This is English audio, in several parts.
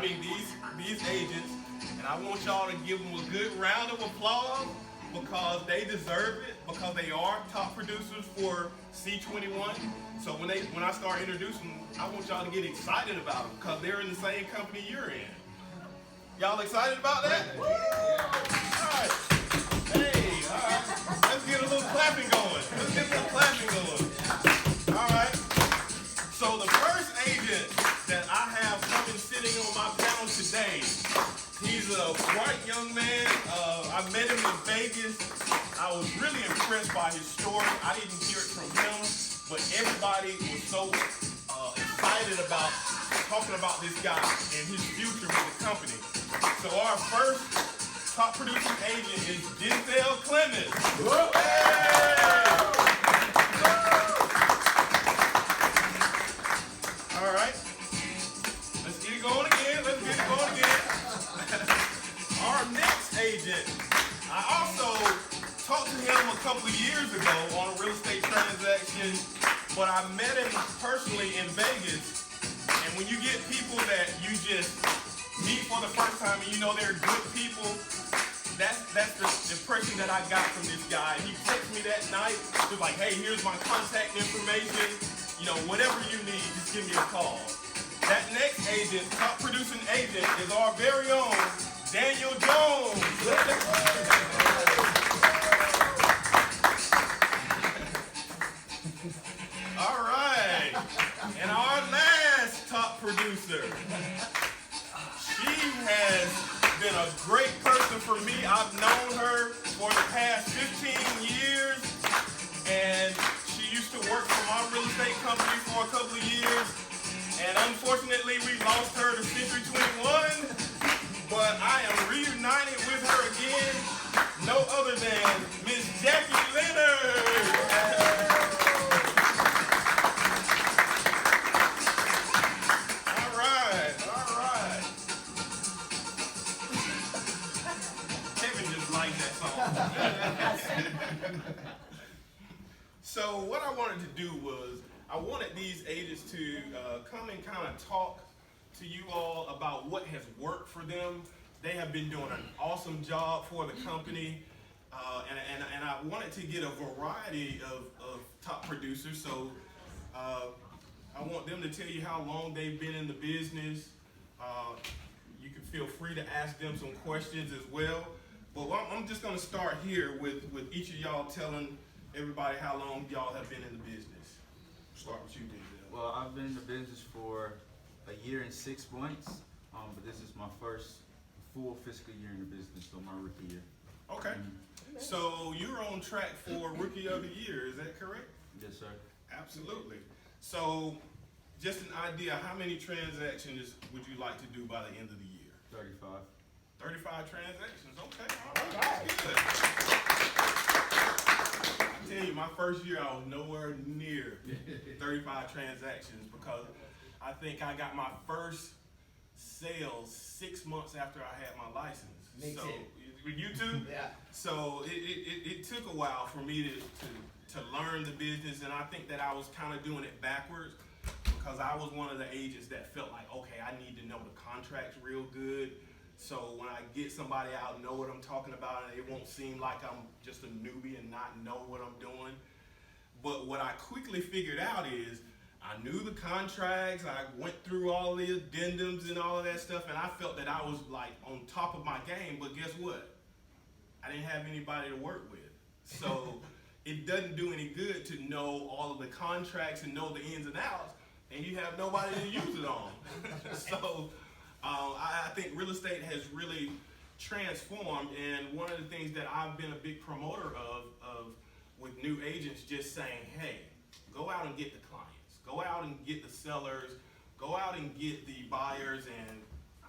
these agents, and I want y'all to give them a good round of applause because they deserve it because they are top producers for C21. So when I start introducing them, I want y'all to get excited about them because they're in the same company you're in. Y'all excited about that? Woo! All right. Hey, all right. Let's get a little clapping going. All right. So the first agent that I have coming sitting on my panel today, he's a bright young man. I met him in Vegas. I was really impressed by his story. I didn't hear it from him, but everybody was so excited about talking about this guy and his future with the company. So our first top producing agent is Denzel Clemens. Hey! All right. Let's get it going again. Our next agent, I also talked to him a couple of years ago on a real estate transaction, but I met him personally in Vegas. And when you get people that you just meet for the first time and you know they're good people, that's the impression that I got from this guy. He texted me that night. He was like, hey, here's my contact information. You know, whatever you need, just give me a call. That next agent, top producing agent, is our very own Daniel Jones. All right. And our last top producer, she has been a great person for me. I've known her for the past 15 years, and she used to work for my real estate company for a couple of years, and unfortunately we lost her to Century 21, but I am reunited with her again, no other than Miss Jackie Leonard. So what I wanted to do was I wanted these agents to come and kind of talk to you all about what has worked for them. They have been doing an awesome job for the company, and I wanted to get a variety of top producers. So I want them to tell you how long they've been in the business. You can feel free to ask them some questions as well. But I'm just going to start here with each of y'all telling everybody how long y'all have been in the business. Start with you, Denzel. Well, I've been in the business for a year and 6 months, but this is my first full fiscal year in the business, so my rookie year. Okay. So you're on track for Rookie of the Year, is that correct? Yes, sir. Absolutely. So just an idea, how many transactions would you like to do by the end of the year? 35. 35 transactions, okay, all right, good. I tell you, my first year I was nowhere near 35 transactions because I think I got my first sale 6 months after I had my license. Me so, too. You too? Yeah. So it took a while for me to learn the business, and I think that I was kind of doing it backwards because I was one of the agents that felt like, okay, I need to know the contracts real good. So when I get somebody out, know what I'm talking about, and it won't seem like I'm just a newbie and not know what I'm doing. But what I quickly figured out is I knew the contracts, I went through all the addendums and all of that stuff, and I felt that I was like on top of my game, but guess what? I didn't have anybody to work with. So it doesn't do any good to know all of the contracts and know the ins and outs, and you have nobody to use it on. So I think real estate has really transformed, and one of the things that I've been a big promoter of with new agents, just saying, hey, go out and get the clients, go out and get the sellers, go out and get the buyers, and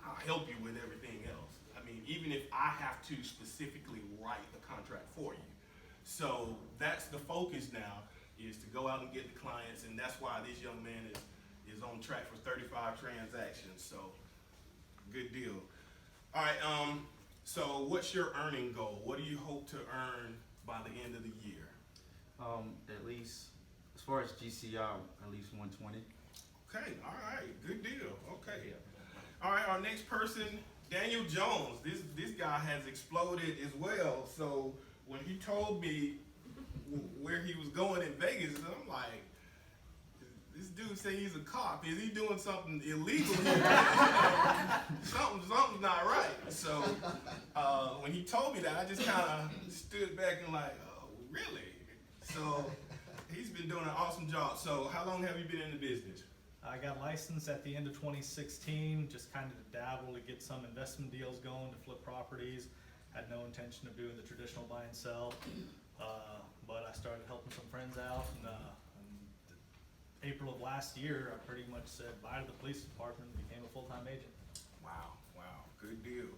I'll help you with everything else. I mean, even if I have to specifically write the contract for you. So that's the focus now, is to go out and get the clients, and that's why this young man is on track for 35 transactions. So good deal. All right, so what's your earning goal? What do you hope to earn by the end of the year? At least, as far as GCI, at least 120. Okay, all right, good deal. Okay. All right, our next person, Daniel Jones. This guy has exploded as well. So when he told me where he was going in Vegas, I'm like, this dude say he's a cop. Is he doing something illegal here? Something's not right. So when he told me that, I just kind of stood back and like, oh, really? So he's been doing an awesome job. So how long have you been in the business? I got licensed at the end of 2016, just kind of to dabble to get some investment deals going, to flip properties. Had no intention of doing the traditional buy and sell, but I started helping some friends out, and in April of last year, I pretty much said bye to the police department and became a full-time agent. Wow, good deal.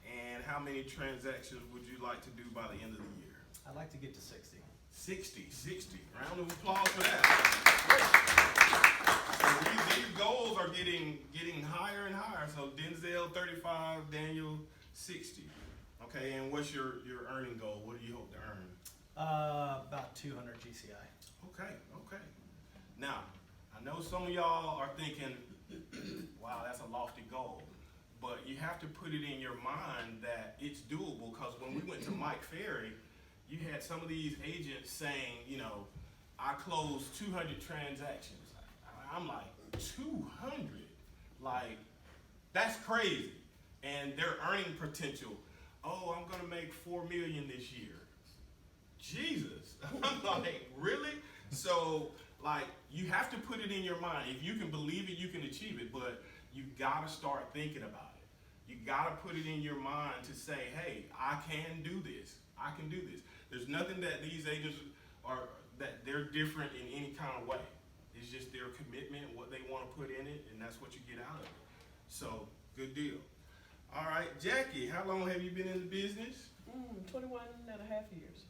And how many transactions would you like to do by the end of the year? I'd like to get to 60. 60. Round of applause for that. So these goals are getting higher and higher. So Denzel 35, Daniel 60. Okay, and what's your earning goal? What do you hope to earn? About 200 GCI. Okay. Now, I know some of y'all are thinking, wow, that's a lofty goal. But you have to put it in your mind that it's doable, because when we went to Mike Ferry, you had some of these agents saying, I closed 200 transactions. I'm like, 200? Like, that's crazy. And their earning potential, oh, I'm gonna make $4 million this year. Jesus. I'm like, really? So, like, you have to put it in your mind. If you can believe it, you can achieve it, but you gotta start thinking about it. You gotta put it in your mind to say, hey, I can do this. I can do this. There's nothing that these agents are, that they're different in any kind of way. It's just their commitment, what they want to put in it, and that's what you get out of it. So, good deal. All right, Jackie, how long have you been in the business? 21 and a half years.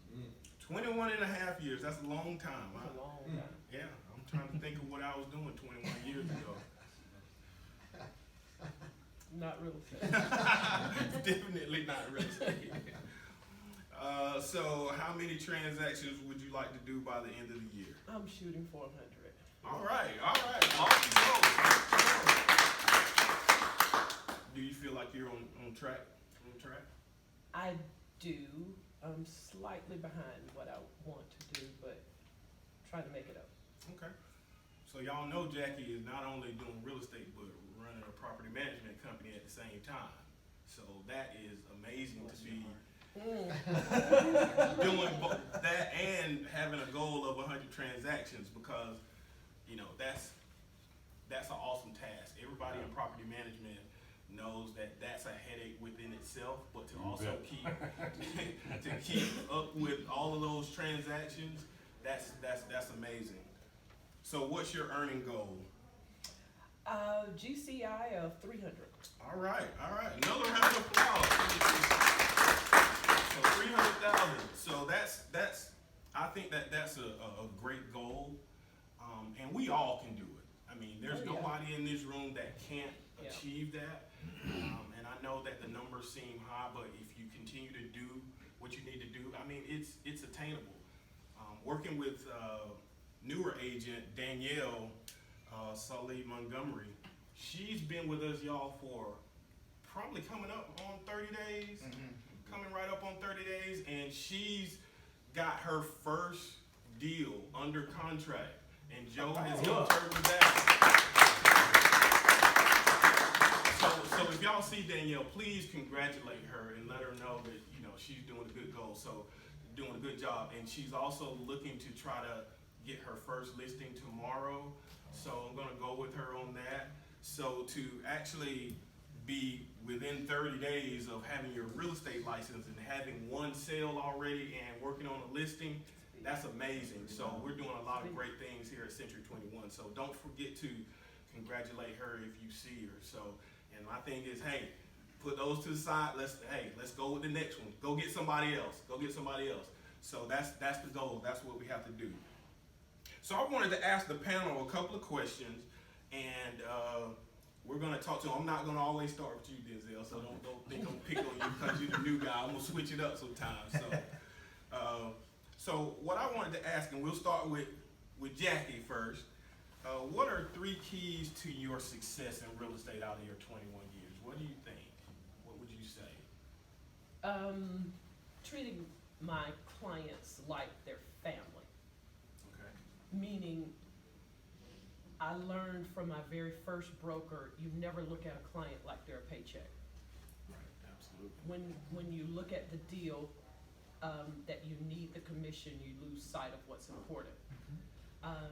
21 and a half years. That's a long time. That's a long time. Yeah, I'm trying to think of what I was doing 21 years ago. Not real estate. Definitely not real estate. So how many transactions would you like to do by the end of the year? I'm shooting 400. All right. Lofty goals. Do you feel like you're on track? I do. I'm slightly behind what I want to do, but trying to make it up. Okay. So y'all know Jackie is not only doing real estate, but running a property management company at the same time. So that is amazing to be doing that and having a goal of 100 transactions, because that's an awesome task. Everybody in property management knows that that's a headache within itself, but to also keep up with all of those transactions, that's amazing. So what's your earning goal? GCI of 300. All right. Another round of applause. So 300,000. So that's I think that's a great goal, and we all can do it. I mean, there's nobody in this room that can't achieve that. And I know that the numbers seem high, but if you continue to do what you need to do, I mean, it's attainable. Working with newer agent Danielle Sully Montgomery, she's been with us, y'all, for probably coming up on 30 days. Coming right up on 30 days, and she's got her first deal under contract, and Joe has helped her with that. So if y'all see Danielle, please congratulate her and let her know that she's doing a good goal. So doing a good job, and she's also looking to try to get her first listing tomorrow. So I'm gonna go with her on that. So to actually be within 30 days of having your real estate license and having one sale already and working on a listing, that's amazing. So we're doing a lot of great things here at Century 21. So don't forget to congratulate her if you see her. So, and my thing is, hey, put those to the side. Let's go with the next one. Go get somebody else. So that's the goal. That's what we have to do. So I wanted to ask the panel a couple of questions, and we're gonna talk to them. I'm not gonna always start with you, Denzel, so don't think I'm picking on you because you're the new guy. I'm gonna switch it up sometimes. So what I wanted to ask, and we'll start with Jackie first. What are 3 keys to your success in real estate out of your 21 years? What do you think? What would you say? Treating my clients like their family, Okay. meaning I learned from my very first broker, you never look at a client like they're a paycheck. Right, absolutely. When you look at the deal, that you need the commission, you lose sight of what's important.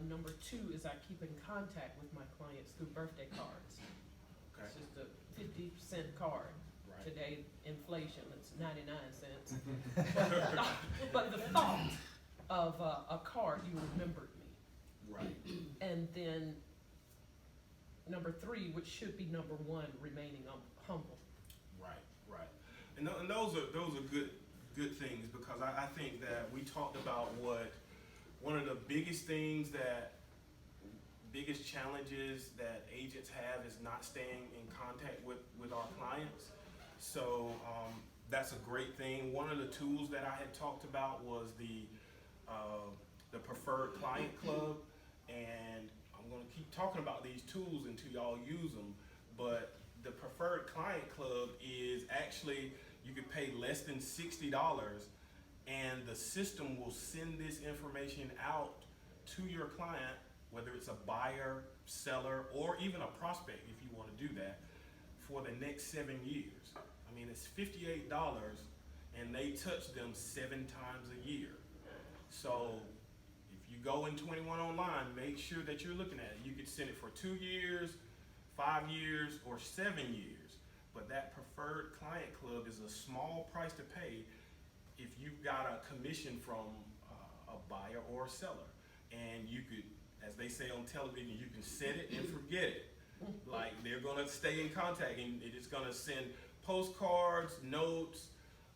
Number 2 is I keep in contact with my clients through birthday cards. Okay. It's just a 50-cent card. Right. Today, inflation, it's 99 cents. But the thought of a card, you remembered me. Right. And then number 3, which should be number 1, remaining humble. Right, right. And those are good things, because I think that we talked about one of the biggest challenges that agents have is not staying in contact with our clients. So that's a great thing. One of the tools that I had talked about was the Preferred Client Club, and I'm going to keep talking about these tools until y'all use them. But the Preferred Client Club is actually, you could pay less than $60, and the system will send this information out to your client, whether it's a buyer, seller, or even a prospect if you want to do that, for the next 7 years. I mean, it's $58, and they touch them 7 times a year. So if you go in 21 online, make sure that you're looking at it. You could send it for 2 years, 5 years, or 7 years. But that Preferred Client Club is a small price to pay if you've got a commission from a buyer or a seller. And you could, as they say on television, you can set it and forget it. Like, they're gonna stay in contact, and it's gonna send postcards, notes,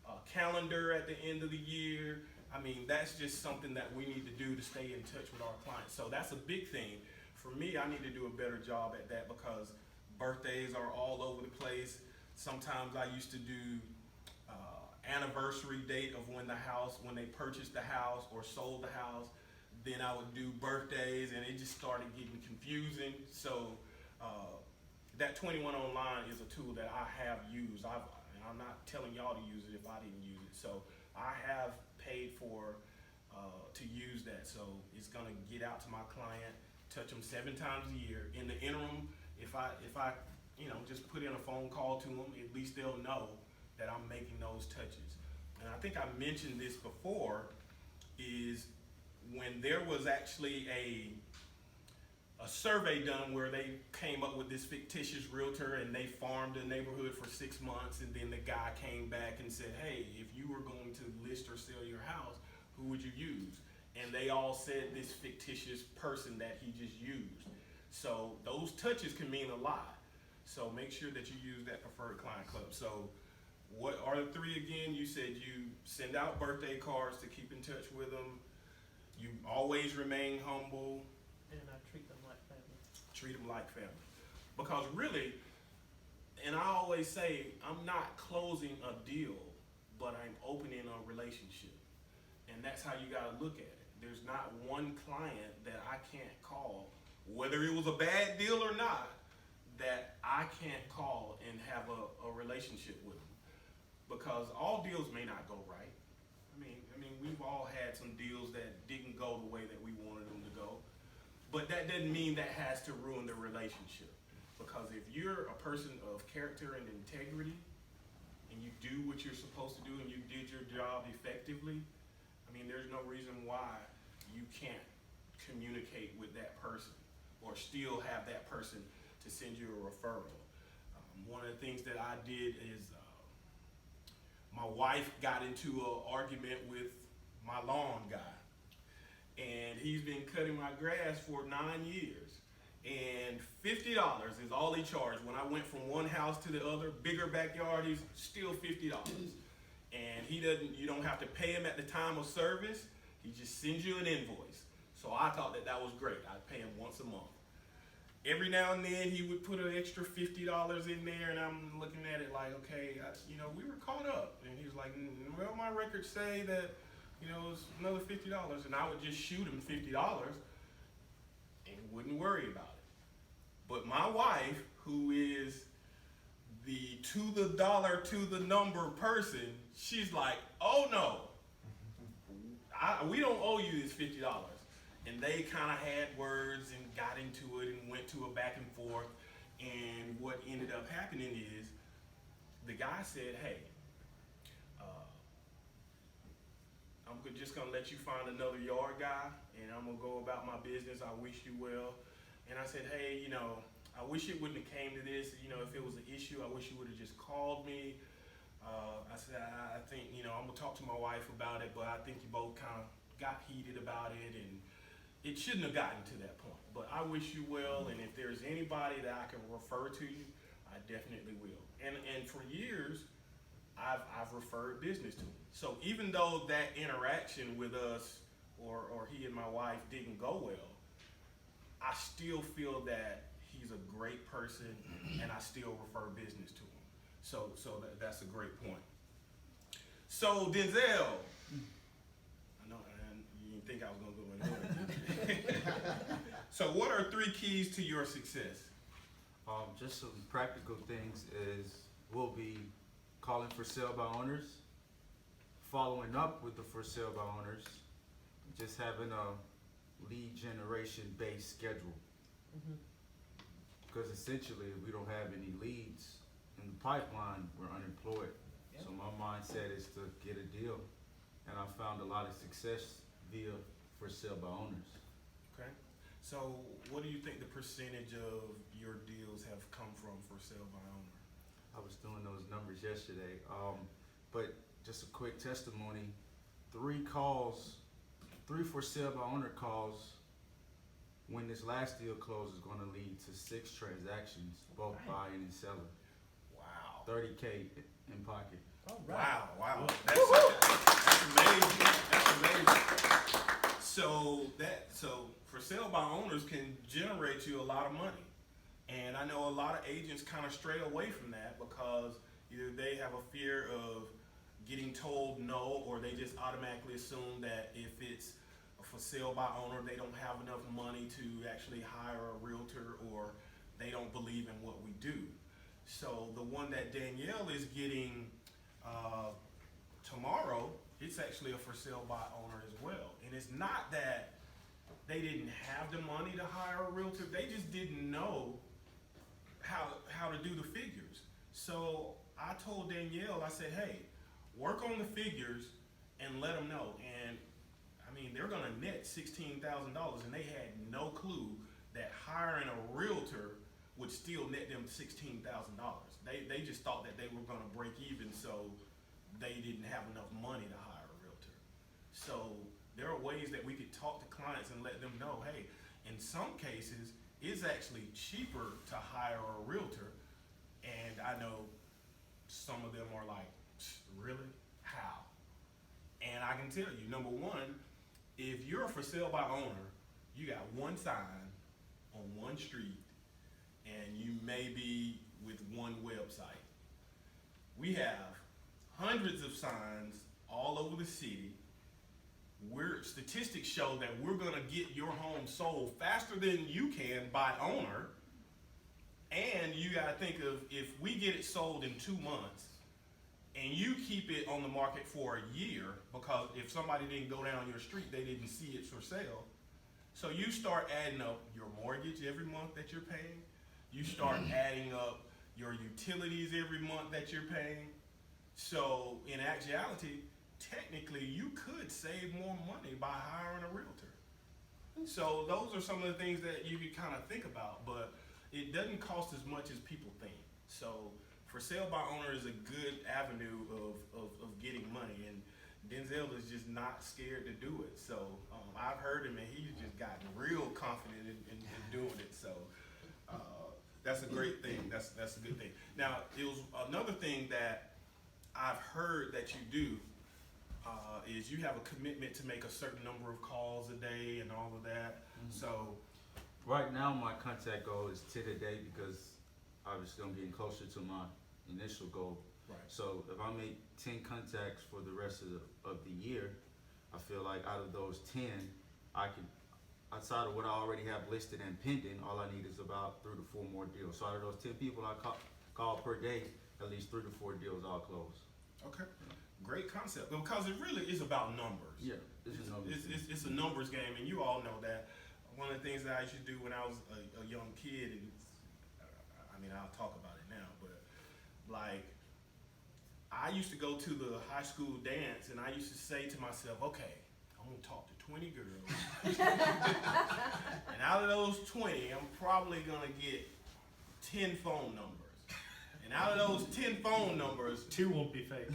a calendar at the end of the year. I mean, that's just something that we need to do to stay in touch with our clients. So that's a big thing. For me, I need to do a better job at that, because birthdays are all over the place. Sometimes I used to do anniversary date of when they purchased the house or sold the house. Then I would do birthdays, and it just started getting confusing. So that 21 online is a tool that I have used. And I'm not telling y'all to use it if I didn't use it. So I have paid for to use that. So it's gonna get out to my client, touch them 7 times a year. In the interim, if I just put in a phone call to them, at least they'll know that I'm making those touches. And I think I mentioned this before, is when there was actually a survey done where they came up with this fictitious realtor, and they farmed the neighborhood for 6 months, and then the guy came back and said, hey, if you were going to list or sell your house, who would you use? And they all said this fictitious person that he just used. So those touches can mean a lot. So make sure that you use that Preferred Client Club. So what are the 3 again? You said you send out birthday cards to keep in touch with them. You always remain humble. And I treat them like family. Treat them like family. Because really, and I always say, I'm not closing a deal, but I'm opening a relationship. And that's how you gotta look at it. There's not one client that I can't call, whether it was a bad deal or not, that I can't call and have a relationship with them. Because all deals may not go right. I mean, we've all had some deals that didn't go the way that we wanted them to go. But that doesn't mean that has to ruin the relationship. Because if you're a person of character and integrity, and you do what you're supposed to do, and you did your job effectively, I mean, there's no reason why you can't communicate with that person, or still have that person to send you a referral. One of the things that I did is, my wife got into an argument with my lawn guy, and he's been cutting my grass for 9 years, and $50 is all he charged. When I went from one house to the other, bigger backyard, he's still $50. And you don't have to pay him at the time of service. He just sends you an invoice. So I thought that was great. I'd pay him once a month. Every now and then he would put an extra $50 in there, and I'm looking at it like, okay, we were caught up. And he was like, well, my records say that, it's another $50, and I would just shoot him $50. and wouldn't worry about it. But my wife, who is the to the dollar, to the number person, she's like, oh no, we don't owe you this $50. And they kind of had words and got into it and went to a back and forth. And what ended up happening is the guy said, hey, I'm just gonna let you find another yard guy, and I'm gonna go about my business. I wish you well. And I said, hey, you know, I wish it wouldn't have came to this. You know, if it was an issue, I wish you would have just called me. I said, I think, you know, I'm gonna talk to my wife about it, but I think you both kind of got heated about it, and it shouldn't have gotten to that point. But I wish you well, and if there's anybody that I can refer to you, I definitely will. And for years, I've referred business to him. So even though that interaction with us or he and my wife didn't go well, I still feel that he's a great person, and I still refer business to him. So that's a great point. So Denzel, I know, and you didn't think I was gonna go into it. So what are 3 keys to your success? Just some practical things is we'll be calling for sale by owners, following up with the for sale by owners, just having a lead generation based schedule. Because essentially, if we don't have any leads in the pipeline, we're unemployed. Yep. So my mindset is to get a deal, and I found a lot of success via for sale by owners. Okay. So what do you think the percentage of your deals have come from for sale by owner? I was doing those numbers yesterday, but just a quick testimony, 3 for sale by owner calls when this last deal closes is gonna lead to 6 transactions, both Right. buying and selling. Wow. 30K in pocket. All Wow. That's amazing. That's amazing. So for sale by owners can generate you a lot of money. And I know a lot of agents kind of stray away from that because either they have a fear of getting told no, or they just automatically assume that if it's a for sale by owner, they don't have enough money to actually hire a realtor, or they don't believe in what we do. So the one that Danielle is getting tomorrow, it's actually a for sale by owner as well. And it's not that they didn't have the money to hire a realtor, they just didn't know how to do the figures. So I told Danielle, I said, hey, work on the figures and let them know. And I mean, they're gonna net $16,000, and they had no clue that hiring a realtor would still net them $16,000. They just thought that they were gonna break even, so they didn't have enough money to hire a realtor. So there are ways that we could talk to clients and let them know, hey, in some cases, it's actually cheaper to hire a realtor. And I know some of them are like, really? How? And I can tell you, number one, if you're a for sale by owner, you got one sign on one street, and you may be with one website. We have hundreds of signs all over the city. Statistics show that we're gonna get your home sold faster than you can by owner. And you gotta think of, if we get it sold in 2 months and you keep it on the market for a year, because if somebody didn't go down your street, they didn't see it for sale. So you start adding up your mortgage every month that you're paying. You start adding up your utilities every month that you're paying. So in actuality, technically you could save more money by hiring a realtor. So those are some of the things that you could kind of think about, but it doesn't cost as much as people think. So for sale by owner is a good avenue of getting money, and Denzel is just not scared to do it. So I've heard him, and he's just gotten real confident in doing it. So that's a great thing. That's a good thing. Now, it was another thing that I've heard that you do is you have a commitment to make a certain number of calls a day and all of that. So Right now, my contact goal is 10 a day because obviously I'm getting closer to my initial goal. right. So if I make 10 contacts for the rest of the year, I feel like out of those 10, I can outside of what I already have listed and pending, all I need is about 3 to 4 more deals. So out of those 10 people I call per day, at least 3 to 4 deals I'll close. Okay, great concept, because it really is about numbers. Yeah, this is numbers. It's a numbers game, and you all know that. One of the things that I used to do when I was a young kid, and I mean, I'll talk about it now, but like, I used to go to the high school dance, and I used to say to myself, okay, I'm gonna talk to 20 girls, and out of those 20, I'm probably gonna get 10 phone numbers. And out of those 10 phone numbers, 2 won't be fake.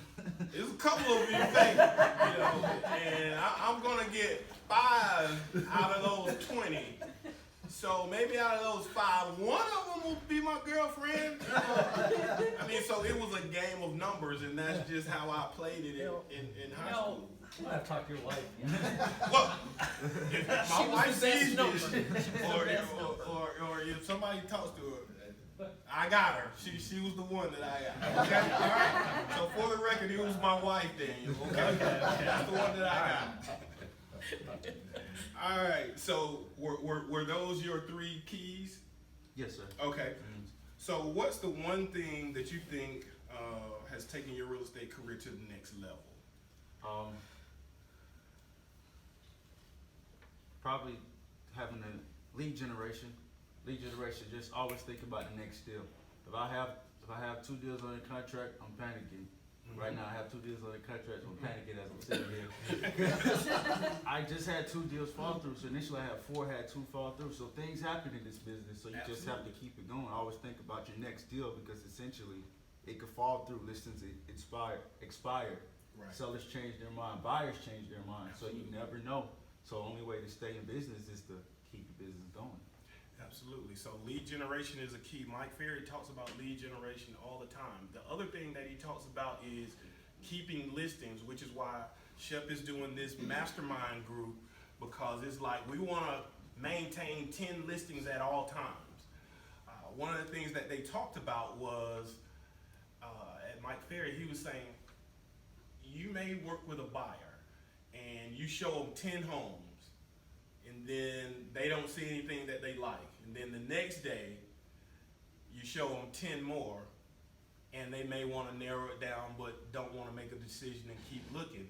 there's a couple of you fake, you know, and I'm gonna get 5 out of those 20. So maybe out of those 5, one of them will be my girlfriend. You know? I mean, so it was a game of numbers, and that's just how I played it in high school. You might have to talk to your wife. Well, if my She was wife the best sees number. this, or if somebody talks to her, I got her. She was the one that I got. Okay, all right. So for the record, it was my wife, Daniel. Okay, that's the one that I got. All right. So were those your 3 keys? Yes, sir. Okay. So what's the one thing that you think has taken your real estate career to the next level? Probably having a lead generation. Lead generation, just always think about the next deal. If I have 2 deals under contract, I'm panicking. Right now I have 2 deals under contract, so I'm panicking as I'm sitting here. I just had 2 deals fall through, so initially I had 4, had 2 fall through. So things happen in this business, so you just have to keep it going. Always think about your next deal, because essentially it could fall through, listings expire. Right. Sellers change their mind, buyers change their mind, so you never know. So the only way to stay in business is to keep your business going. Absolutely. So lead generation is a key. Mike Ferry talks about lead generation all the time. The other thing that he talks about is keeping listings, which is why Shep is doing this mastermind group, because it's like we want to maintain 10 listings at all times. One of the things that they talked about was, at Mike Ferry, he was saying, you may work with a buyer and you show them 10 homes, and then they don't see anything that they like. And then the next day, you show them 10 more, and they may want to narrow it down, but don't want to make a decision and keep looking.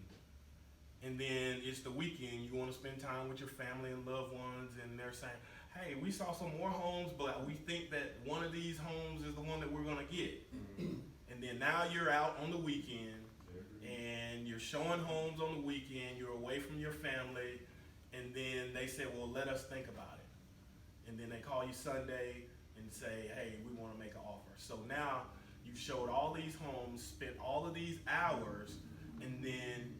And then it's the weekend, you want to spend time with your family and loved ones, and they're saying, hey, we saw some more homes, but we think that one of these homes is the one that we're going to get. And then now you're out on the weekend, and you're showing homes on the weekend, you're away from your family, and then they say, well, let us think about it. And then they call you Sunday and say, hey, we want to make an offer. So now you've showed all these homes, spent all of these hours, and then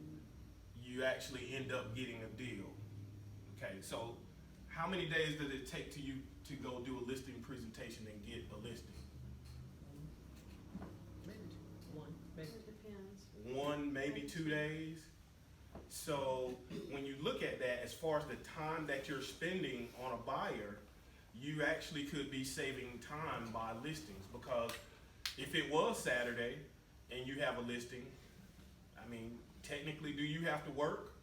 you actually end up getting a deal. Okay, so how many days does it take to you to go do a listing presentation and get a listing? One, maybe. It depends. 1, maybe 2 days. So when you look at that, as far as the time that you're spending on a buyer, you actually could be saving time by listings, because if it was Saturday and you have a listing, I mean, technically, do you have to work?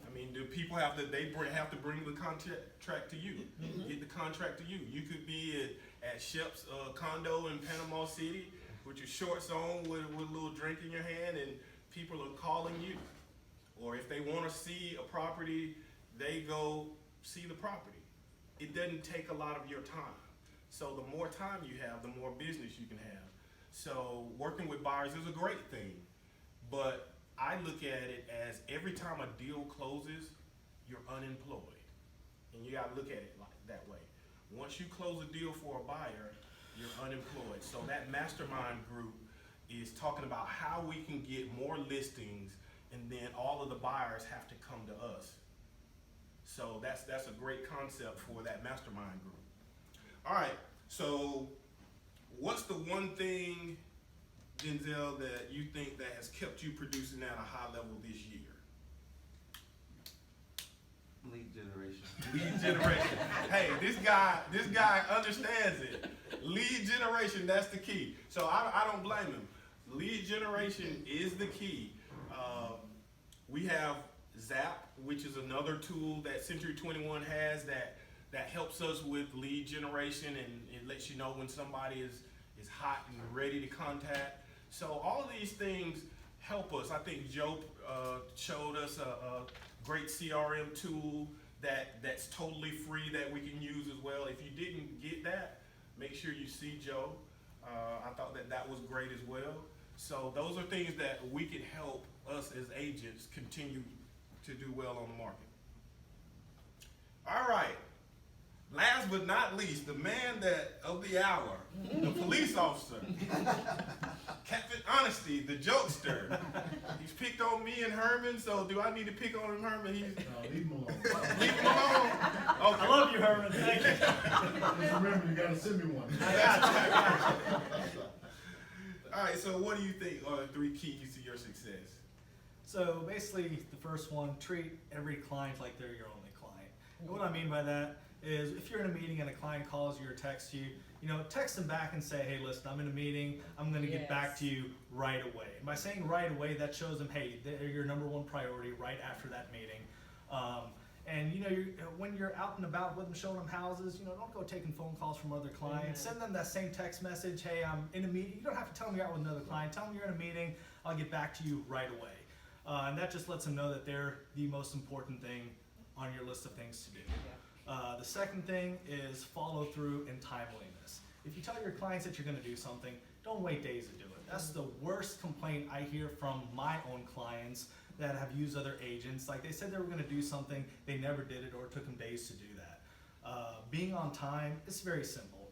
I mean, do people have to bring the contract to you, get the contract to you? You could be at Shep's condo in Panama City with your shorts on, with a little drink in your hand, and people are calling you. Or if they want to see a property, they go see the property. It doesn't take a lot of your time. So the more time you have, the more business you can have. So working with buyers is a great thing, but I look at it as every time a deal closes, you're unemployed. And you gotta look at it like that way. Once you close a deal for a buyer, you're unemployed. So that mastermind group is talking about how we can get more listings, and then all of the buyers have to come to us. So that's a great concept for that mastermind group. All right, so what's the one thing, Denzel, that you think that has kept you producing at a high level this year? Lead generation. Lead generation. Hey, this guy understands it. Lead generation, that's the key. So I don't blame him. Lead generation is the key. We have Zap, which is another tool that Century 21 has that helps us with lead generation, and it lets you know when somebody is hot and ready to contact. So all of these things help us. I think Joe showed us a great CRM tool that's totally free that we can use as well. If you didn't get that, make sure you see Joe. I thought that was great as well. So those are things that we can help us as agents continue to do well on the market. All right. Last but not least, the man of the hour, the police officer, Captain Honesty, the jokester. He's picked on me and Herman, so do I need to pick on him, Herman? No, leave him alone. Leave him alone? Okay. I love you, Herman, thank you. Just remember, you gotta send me one. I got you. All right, so what do you think are the 3 keys to your success? So basically, the first one, treat every client like they're your only client. And what I mean by that is if you're in a meeting and a client calls you or texts you, text them back and say, hey, listen, I'm in a meeting, I'm gonna get back to you right away. And by saying right away, that shows them, hey, they're your number one priority right after that meeting. And when you're out and about with them, showing them houses, don't go taking phone calls from other clients. Send them that same text message, hey, I'm in a meeting. You don't have to tell them you're out with another client. Tell them you're in a meeting, I'll get back to you right away. And that just lets them know that they're the most important thing on your list of things to do. The second thing is follow through and timeliness. If you tell your clients that you're gonna do something, don't wait days to do it. That's the worst complaint I hear from my own clients that have used other agents. Like they said they were gonna do something, they never did it, or it took them days to do that. Being on time is very simple.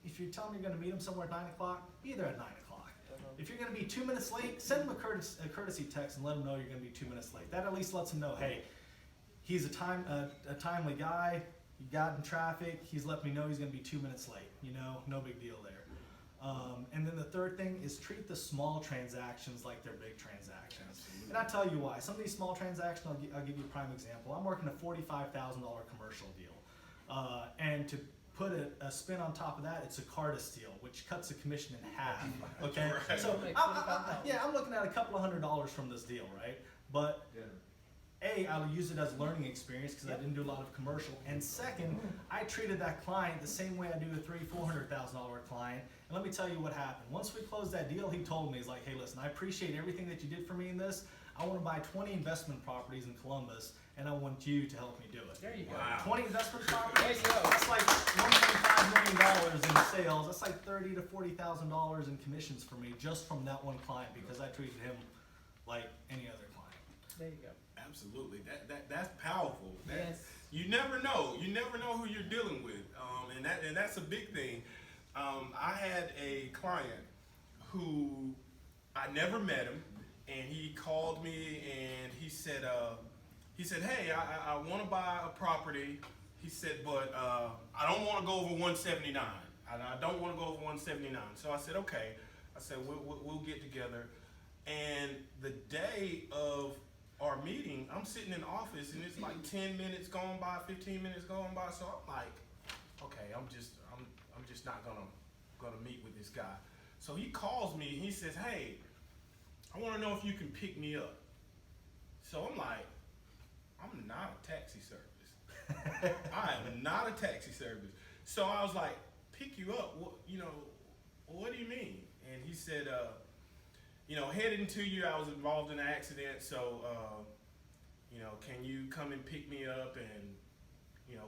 If you tell them you're gonna meet them somewhere at 9 o'clock, be there at 9 o'clock. If you're gonna be 2 minutes late, send them a courtesy text and let them know you're gonna be 2 minutes late. That at least lets them know, hey, he's a timely guy. He got in traffic. He's let me know he's going to be 2 minutes late. No big deal there. And then the third thing is treat the small transactions like they're big transactions. Absolutely. And I'll tell you why. Some of these small transactions, I'll give you a prime example. I'm working a $45,000 commercial deal. And to put a spin on top of that, it's a Carta deal, which cuts the commission in half. Okay, Right. so Make I'm looking at a couple of $100 from this deal, right? But I'll use it as a learning experience because I didn't do a lot of commercial. And second, I treated that client the same way I do a $300,000, $400,000 client. And let me tell you what happened. Once we closed that deal, he told me, he's like, hey, listen, I appreciate everything that you did for me in this. I want to buy 20 investment properties in Columbus, and I want you to help me do it. There you go. Wow. 20 investment properties? There you go. That's like $1.5 million in sales. That's like $30,000 to $40,000 in commissions for me just from that one client because I treated him like any other client. There you go. Absolutely, that's powerful. Yes. You never know who you're dealing with, and that's a big thing. I had a client who I never met him, and he called me and he said, hey, I want to buy a property. He said, but I don't want to go over 179. I don't want to go over 179. So I said, okay. I said we'll get together, and the day of our meeting, I'm sitting in the office and it's like 10 minutes gone by, 15 minutes gone by. So I'm like, okay, I'm just not gonna meet with this guy. So he calls me and he says, hey, I want to know if you can pick me up. So I'm like, I'm not a taxi service. I am not a taxi service. So I was like, pick you up? What do you mean? And he said, heading to you, I was involved in an accident, so, can you come and pick me up? And,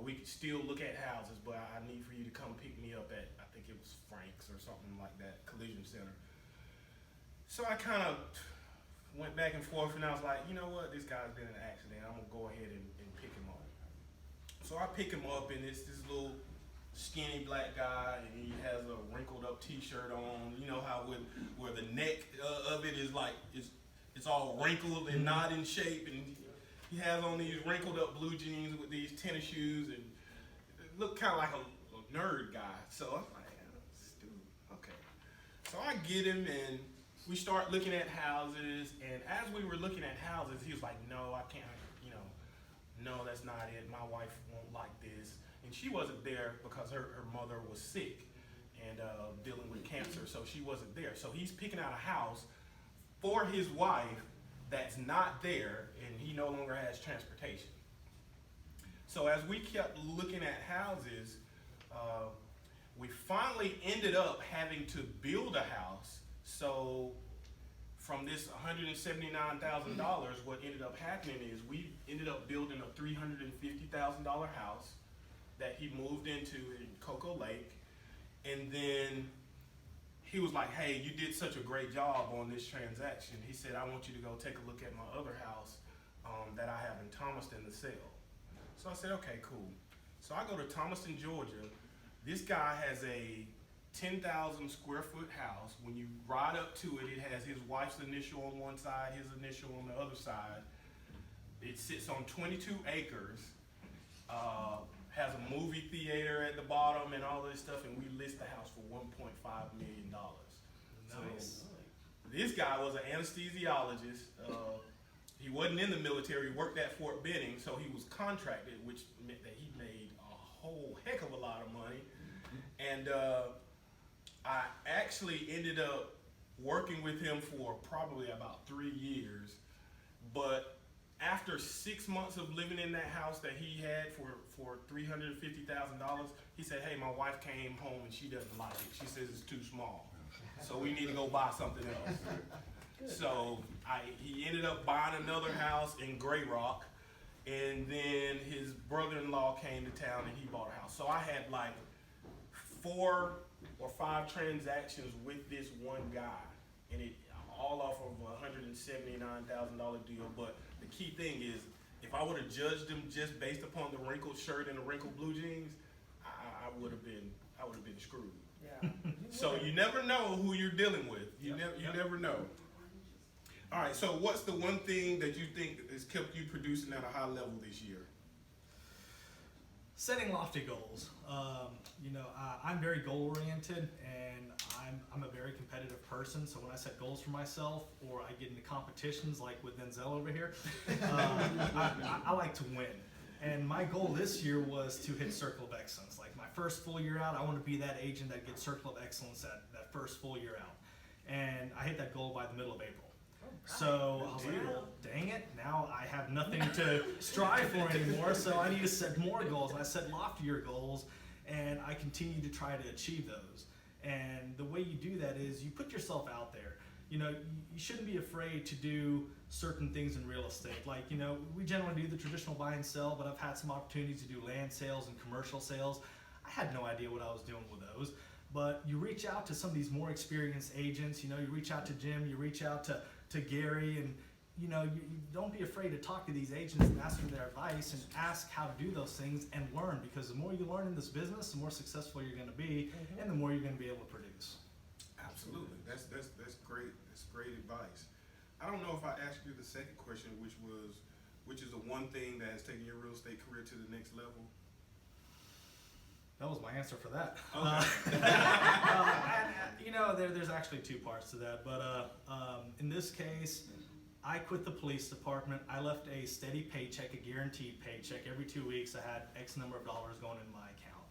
we could still look at houses, but I need for you to come pick me up at, I think it was Frank's or something like that, Collision Center. So I kind of went back and forth, and I was like, you know what, this guy's been in an accident, I'm going to go ahead and pick him up. So I pick him up, and it's this little skinny black guy, and he has a wrinkled up t-shirt on. You know how where the neck of it is like it's all wrinkled and not in shape, and he has on these wrinkled up blue jeans with these tennis shoes, and it looked kind of like a nerd guy. So I'm like, this dude, okay. So I get him, and we start looking at houses, and as we were looking at houses, he was like, no, I can't, no, that's not it. My wife won't like this. And she wasn't there because her mother was sick and dealing with cancer, so she wasn't there. So he's picking out a house for his wife that's not there, and he no longer has transportation. So as we kept looking at houses, we finally ended up having to build a house. So from this $179,000, what ended up happening is we ended up building a $350,000 house that he moved into in Cocoa Lake. And then he was like, hey, you did such a great job on this transaction. He said, I want you to go take a look at my other house that I have in Thomaston to sell. So I said, okay, cool. So I go to Thomaston, Georgia. This guy has a 10,000 square foot house. When you ride up to it, it has his wife's initial on one side, his initial on the other side. It sits on 22 acres, has a movie theater at the bottom and all this stuff, and we list the house for $1.5 million. Nice. So this guy was an anesthesiologist. He wasn't in the military, he worked at Fort Benning, so he was contracted, which meant that he made a whole heck of a lot of money. And I actually ended up working with him for probably about 3 years. But after 6 months of living in that house that he had for $350,000, he said, hey, my wife came home and she doesn't like it. She says it's too small. So we need to go buy something else. So he ended up buying another house in Grey Rock, and then his brother-in-law came to town and he bought a house. So I had like 4 or 5 transactions with this one guy, and it all off of a $179,000 deal. But the key thing is, if I would have judged him just based upon the wrinkled shirt and the wrinkled blue jeans, I would have been screwed. Yeah. So you never know who you're dealing with. You Yep. never know. All right. So what's the one thing that you think has kept you producing at a high level this year? Setting lofty goals. I'm very goal oriented, and I'm a very competitive person. So when I set goals for myself, or I get into competitions like with Denzel over here, I like to win. And my goal this year was to hit Circle of Excellence. Like my first full year out, I want to be that agent that gets Circle of Excellence that first full year out. And I hit that goal by the middle of April. So I was like, well, dang it, now I have nothing to strive for anymore, so I need to set more goals. And I set loftier goals, and I continue to try to achieve those. And the way you do that is you put yourself out there. You shouldn't be afraid to do certain things in real estate. Like, we generally do the traditional buy and sell, but I've had some opportunities to do land sales and commercial sales. I had no idea what I was doing with those. But you reach out to some of these more experienced agents, you reach out to Jim, you reach out to Gary, and you don't be afraid to talk to these agents and ask for their advice and ask how to do those things and learn, because the more you learn in this business, the more successful you're going to be, and the more you're going to be able to produce. Absolutely. That's great. That's great advice. I don't know if I asked you the second question, which is the one thing that has taken your real estate career to the next level. That was my answer for that. Okay. There's actually 2 parts to that, but in this case, I quit the police department. I left a steady paycheck, a guaranteed paycheck. Every 2 weeks, I had X number of dollars going in my account.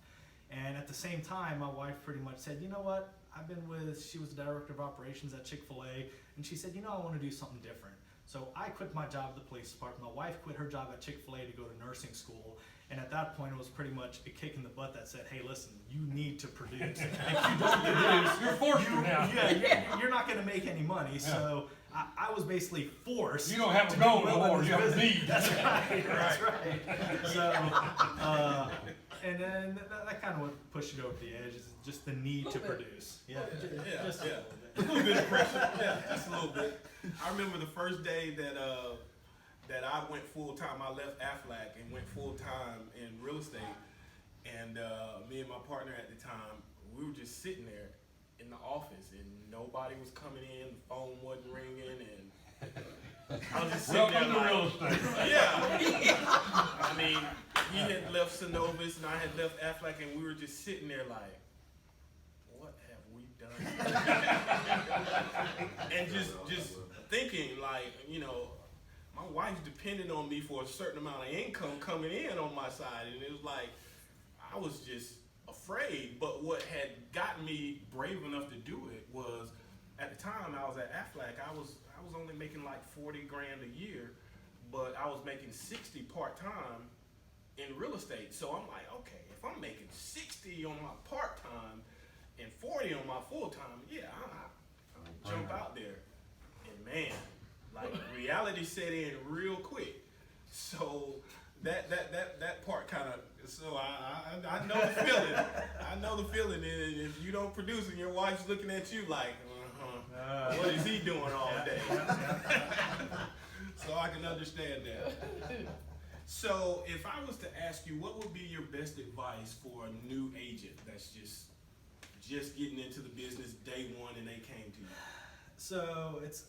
And at the same time, my wife pretty much said, you know what? She was the director of operations at Chick-fil-A, and she said, I want to do something different. So I quit my job at the police department. My wife quit her job at Chick-fil-A to go to nursing school. And at that point, it was pretty much a kick in the butt that said, hey, listen, you need to produce. If you don't produce, You're forced to now. you're not going to make any money. Yeah. So I was basically forced. You don't have to a goal do well no more, in you this have a business. need. That's right. That's right. So, and then that kind of what pushed it over the edge is just the need to produce. Yeah. Just A little bit of pressure. Yeah, just a little bit. I remember the first day that I went full time. I left Aflac and went full time in real estate. And me and my partner at the time, we were just sitting there in the office, and nobody was coming in. The phone wasn't ringing, and I was just sitting Welcome to there real like, estate. yeah. I mean, he had left Synovus and I had left Aflac, and we were just sitting there like, what have we done? And just thinking like, my wife's depending on me for a certain amount of income coming in on my side, and it was like, I was just afraid. But what had gotten me brave enough to do it was at the time I was at Aflac, I was only making like 40 grand a year, but I was making 60 part-time in real estate. So I'm like, okay, if I'm making 60 on my part-time and 40 on my full-time, yeah, I'll jump out there. And man, like reality set in real quick. So that part kind of, so I know the feeling. I know the feeling. And if you don't produce and your wife's looking at you like, what is he doing all day? So I can understand that. So if I was to ask you, what would be your best advice for a new agent that's just getting into the business day one and they came to you? So it's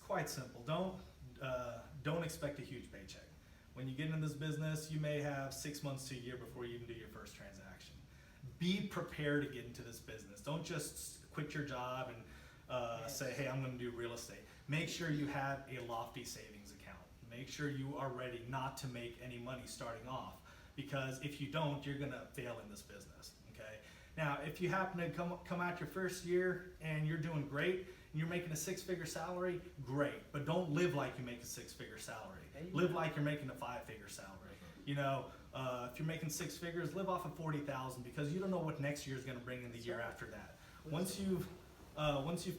quite simple. Don't expect a huge paycheck. When you get into this business, you may have 6 months to a year before you even do your first transaction. Be prepared to get into this business. Don't just quit your job and say, hey, I'm going to do real estate. Make sure you have a lofty savings account. Make sure you are ready not to make any money starting off, because if you don't, you're going to fail in this business. Okay. Now, if you happen to come out your first year and you're doing great and you're making a 6-figure salary, great. But don't live like you make a 6-figure salary. Live like you're making a 5-figure salary. You know, if you're making 6 figures, live off of 40,000, because you don't know what next year is going to bring in the year after that. Once you've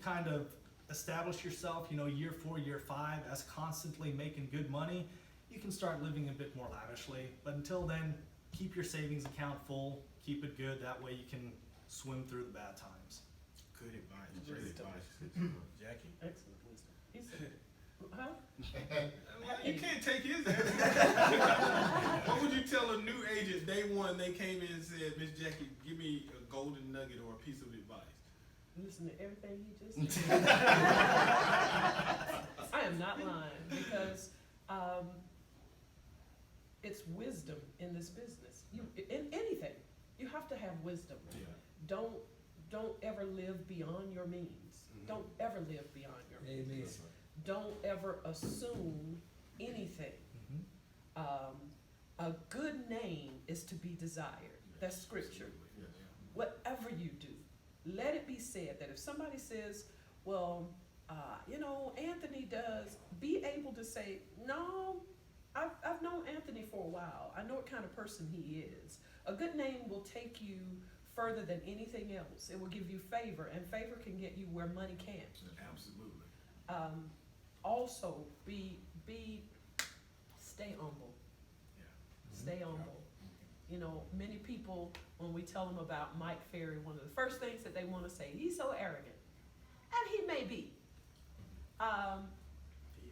kind of established yourself, you know, year 4, year 5 as constantly making good money, you can start living a bit more lavishly. But until then, keep your savings account full, keep it good. That way you can swim through the bad times. Good advice. Great Wisdom. advice. Jackie? Excellent wisdom. He said, huh? Well, you can't take his answer. What would you tell a new agent day one? They came in and said, Miss Jackie, give me a golden nugget or a piece of advice. Listen to everything he just said. I am not lying, because it's wisdom in this business. In anything, you have to have wisdom. Yeah. Don't ever live beyond your means. Mhm. Don't ever live beyond your means. Amen. Don't ever assume anything. A good name is to be desired. That's scripture. Yeah. Whatever you do, let it be said that if somebody says, well, you know, Anthony does, be able to say, no, I've known Anthony for a while. I know what kind of person he is. A good name will take you further than anything else. It will give you favor, and favor can get you where money can't. Absolutely. Also, stay humble. Yeah. Stay humble. You know, many people, when we tell them about Mike Ferry, one of the first things that they want to say, he's so arrogant. And he may be.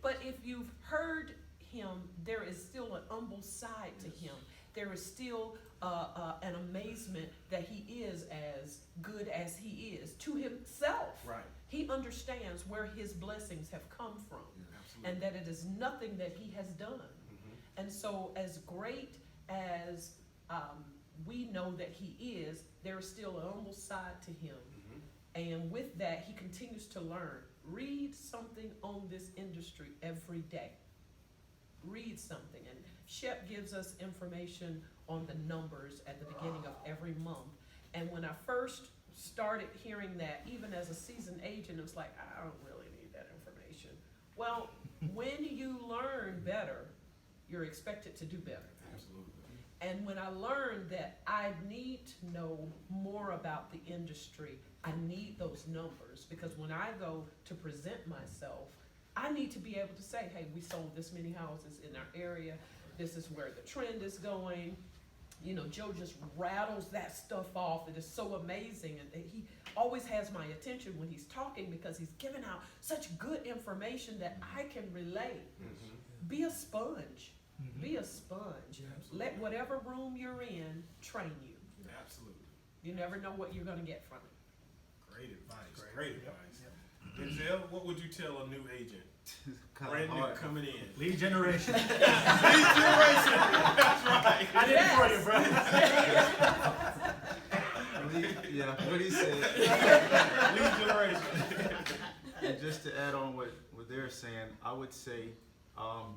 But if you've heard him, there is still an humble side to him. There is still an amazement that he is as good as he is to himself. Right. He understands where his blessings have come from, Absolutely. and that it is nothing that he has done. Mhm. And so, as great as we know that he is, there is still an humble side to him. Mhm. And with that, he continues to learn. Read something on this industry every day. Read something. And Shep gives us information on the numbers at the beginning of every month. And when I first started hearing that, even as a seasoned agent, it was like, I don't really need that information. Well, when you learn better, you're expected to do better. Absolutely. And when I learned that I need to know more about the industry, I need those numbers, because when I go to present myself, I need to be able to say, hey, we sold this many houses in our area. This is where the trend is going. You know, Joe just rattles that stuff off. It is so amazing. And he always has my attention when he's talking, because he's giving out such good information that I can relate. Mhm. Be a sponge. Mhm. Be a sponge. Let whatever room you're in train you. Absolutely. You never know what you're going to get from it. Great advice. Great. Great Yep. advice. Denzel, what would you tell a new agent? Kind Brand of new hard. coming in. Lead generation. Lead generation. That's right. I did it for you, bro. Yeah, what he said. Lead generation. And just to add on what they're saying, I would say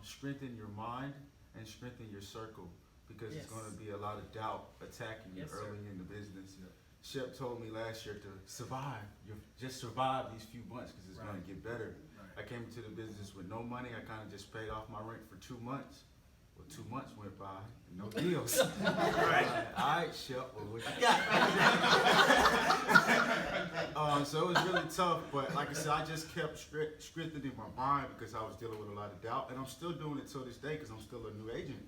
strengthen your mind and strengthen your circle, because Yes. it's going to be a lot of doubt attacking you Yes, sir. early in the business. Shep told me last year to survive. You just survive these few months because it's going to get better. I came into the business with no money. I kind of just paid off my rent for 2 months. Well, 2 months went by, and no deals. Right. All right, Shep, well, what you got? So it was really tough, but like I said, I just kept strengthening my mind because I was dealing with a lot of doubt, and I'm still doing it till this day because I'm still a new agent.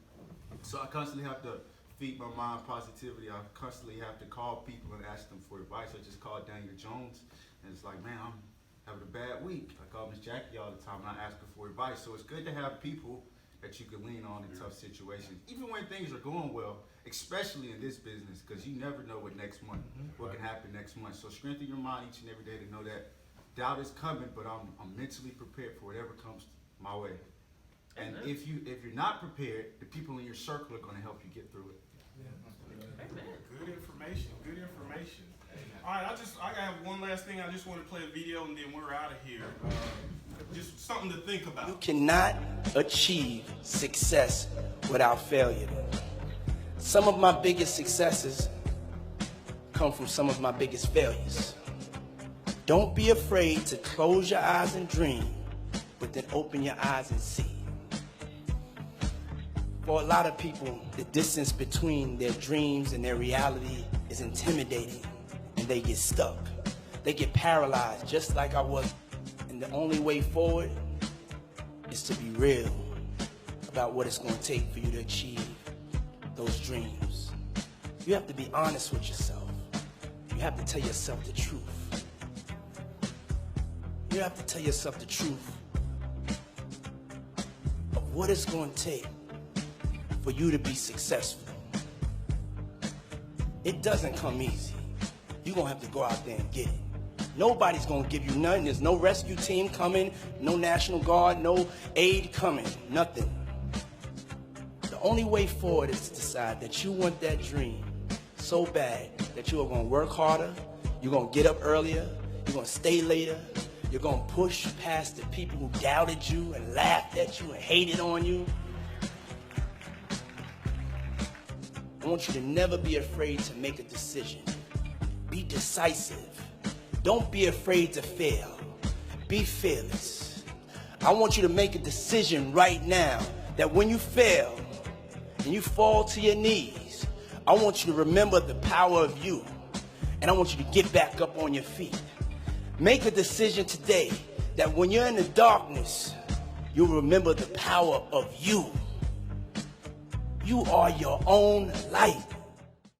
So I constantly have to feed my mind positivity. I constantly have to call people and ask them for advice. I just called Daniel Jones, and it's like, man, I'm having a bad week. I call Miss Jackie all the time, and I ask her for advice. So it's good to have people that you can lean on in tough situations, even when things are going well, especially in this business, because you never know what next month, what can happen next month. So strengthen your mind each and every day to know that doubt is coming, but I'm mentally prepared for whatever comes my way. And if you're not prepared, the people in your circle are going to help you get through it. Amen. Good information. Good information. All right, I got one last thing. I just want to play a video and then we're out of here. Just something to think about. You cannot achieve success without failure. Some of my biggest successes come from some of my biggest failures. Don't be afraid to close your eyes and dream, but then open your eyes and see. For a lot of people, the distance between their dreams and their reality is intimidating, and they get stuck. They get paralyzed, just like I was. And the only way forward is to be real about what it's going to take for you to achieve those dreams. You have to be honest with yourself. You have to tell yourself the truth. You have to tell yourself the truth of what it's going to take for you to be successful. It doesn't come easy. You're going to have to go out there and get it. Nobody's going to give you nothing. There's no rescue team coming, no National Guard, no aid coming, nothing. The only way forward is to decide that you want that dream so bad that you are going to work harder, you're going to get up earlier, you're going to stay later, you're going to push past the people who doubted you and laughed at you and hated on you. I want you to never be afraid to make a decision. Be decisive. Don't be afraid to fail. Be fearless. I want you to make a decision right now that when you fail and you fall to your knees, I want you to remember the power of you, and I want you to get back up on your feet. Make a decision today that when you're in the darkness, you'll remember the power of you. You are your own light.